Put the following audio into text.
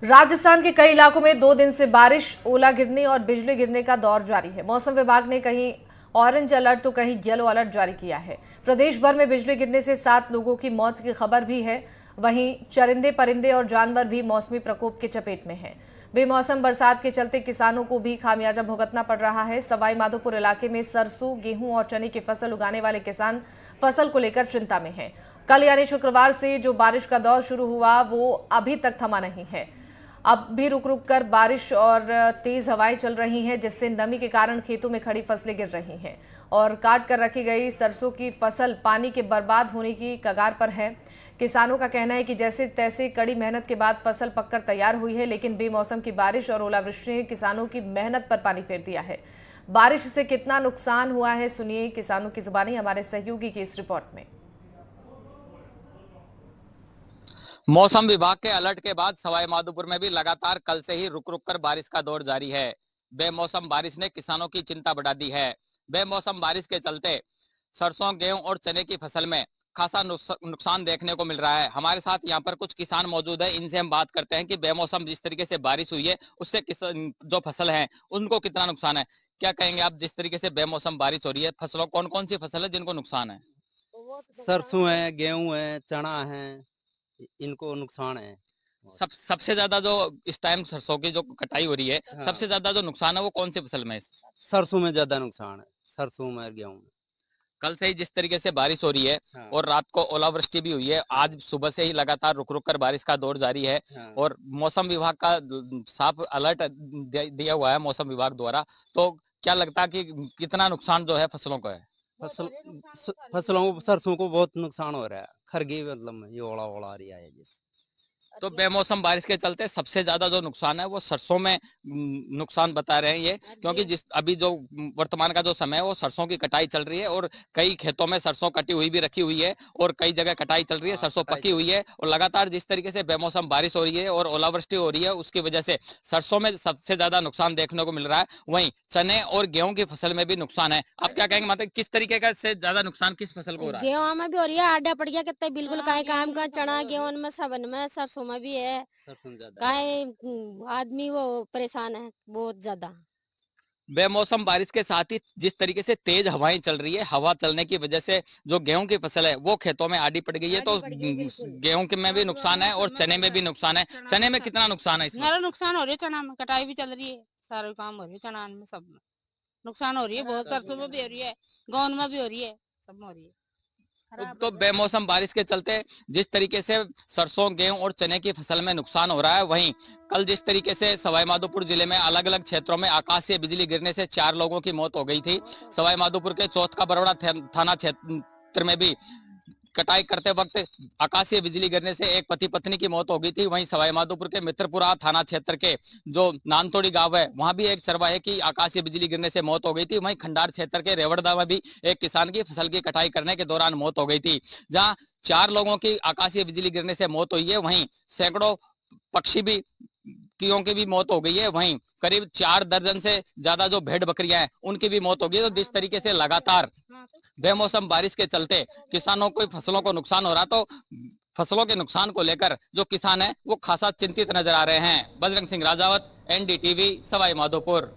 राजस्थान के कई इलाकों में 2 दिन से बारिश, ओला गिरने और बिजली गिरने का दौर जारी है। मौसम विभाग ने कहीं ऑरेंज अलर्ट तो कहीं येलो अलर्ट जारी किया है। प्रदेश भर में बिजली गिरने से 7 लोगों की मौत की खबर भी है। वहीं चरिंदे, परिंदे और जानवर भी मौसमी प्रकोप के चपेट में हैं। बेमौसम बरसात के चलते किसानों को भी खामियाजा भुगतना पड़ रहा है। सवाई माधोपुर इलाके में सरसों, गेहूं और चने की फसल उगाने वाले किसान फसल को लेकर चिंता में हैं। कल यानी शुक्रवार से जो बारिश का दौर शुरू हुआ वो अभी तक थमा नहीं है। अब भी रुक रुक कर बारिश और तेज हवाएं चल रही हैं, जिससे नमी के कारण खेतों में खड़ी फसलें गिर रही हैं और काट कर रखी गई सरसों की फसल पानी के बर्बाद होने की कगार पर है। किसानों का कहना है कि जैसे तैसे कड़ी मेहनत के बाद फसल पककर तैयार हुई है, लेकिन बेमौसम की बारिश और ओलावृष्टि ने किसानों की मेहनत पर पानी फेर दिया है। बारिश से कितना नुकसान हुआ है, सुनिए किसानों की जुबानी हमारे सहयोगी की इस रिपोर्ट में। मौसम विभाग के अलर्ट के बाद सवाई माधोपुर में भी लगातार कल से ही रुक रुक कर बारिश का दौर जारी है। बेमौसम बारिश ने किसानों की चिंता बढ़ा दी है। बेमौसम बारिश के चलते सरसों, गेहूं और चने की फसल में खासा नुकसान देखने को मिल रहा है। हमारे साथ यहाँ पर कुछ किसान मौजूद है, इनसे हम बात करते हैं कि बेमौसम जिस तरीके से बारिश हुई है उससे जो फसल है उनको कितना नुकसान है। क्या कहेंगे आप, जिस तरीके से बेमौसम बारिश हो रही है, फसलों कौन कौन सी फसल है जिनको नुकसान है? सरसों है, गेहूं है, चना है, इनको नुकसान है। सबसे ज्यादा जो इस टाइम सरसों की जो कटाई हो रही है, हाँ। सबसे ज्यादा जो नुकसान है वो कौन सी फसल में है? सरसों में ज्यादा नुकसान है, सरसों में और गेहूं में। कल से ही जिस तरीके से बारिश हो रही है हाँ। और रात को ओलावृष्टि भी हुई है, आज सुबह से ही लगातार रुक रुक कर बारिश का दौर जारी है। हाँ। और मौसम विभाग का साफ अलर्ट दिया हुआ है मौसम विभाग द्वारा। तो क्या लगता है कि कितना नुकसान जो है फसलों को है? फसलों को, सरसों को बहुत नुकसान हो रहा है। खरगी मतलब ये ओला ओला आ रहा है जिस तो बेमौसम बारिश के चलते सबसे ज्यादा जो नुकसान है वो सरसों में नुकसान बता रहे हैं ये, क्योंकि जिस अभी जो वर्तमान का जो समय है वो सरसों की कटाई चल रही है और कई खेतों में सरसों कटी हुई भी रखी हुई है और कई जगह कटाई चल रही है, सरसों पकी हुई है। और लगातार जिस तरीके से बेमौसम बारिश हो रही है और ओलावृष्टि हो रही है उसकी वजह से सरसों में सबसे ज्यादा नुकसान देखने को मिल रहा है। वहीं चने और गेहूं की फसल में भी नुकसान है। आप क्या कहेंगे, मतलब किस तरीके का से ज्यादा नुकसान किस फसल को हो रहा है? गेहूं में भी हो रही है, आडा पड़ गया कितने बिल्कुल काहे काम का, चना गेहूं में सबन में, सरसों में भी है। सरसों ज्यादा काहे आदमी वो परेशान है बहुत ज्यादा। बेमौसम बारिश के साथ ही जिस तरीके से तेज हवाएं चल रही है, हवा चलने की वजह से जो गेहूं की फसल है वो खेतों में आड़ी पड़ गई है। तो गेहूं के में भी नुकसान है और चने में भी नुकसान है। चने में कितना नुकसान है इसमें? मेरा नुकसान हो रही है, चना में कटाई भी चल रही है, सारे काम हो रही है, चना में सब में नुकसान हो रही है बहुत। सरसों में भी हो रही है, गेहूं में भी हो रही है, सब में हो रही है। तो बेमौसम बारिश के चलते जिस तरीके से सरसों, गेहूं और चने की फसल में नुकसान हो रहा है, वहीं कल जिस तरीके से सवाई माधोपुर जिले में अलग अलग क्षेत्रों में आकाशीय बिजली गिरने से 4 लोगों की मौत हो गई थी। सवाई माधोपुर के चौथ का बरौड़ा थाना क्षेत्र में भी कटाई करते वक्त आकाशीय बिजली गिरने से एक पति पत्नी की मौत हो गई थी। वहीं सवाई माधोपुर के मित्रपुरा थाना क्षेत्र के जो नानतोड़ी गांव है वहां भी एक चरवाहे की आकाशीय बिजली गिरने से मौत हो गई थी। वहीं खंडार क्षेत्र के रेवड़दा में भी एक किसान की फसल की कटाई करने के दौरान मौत हो गई थी, जहां 4 लोगों की आकाशीय बिजली गिरने से मौत हुई है। वहीं सैकड़ों पक्षी भी की भी मौत हो गई है। वहीं करीब 4 दर्जन से ज्यादा जो भेड़ बकरियां हैं उनकी भी मौत हो गई है। तो जिस तरीके से लगातार बेमौसम बारिश के चलते किसानों को फसलों को नुकसान हो रहा, तो फसलों के नुकसान को लेकर जो किसान है वो खासा चिंतित नजर आ रहे हैं। बजरंग सिंह राजावत, NDTV, सवाई माधोपुर।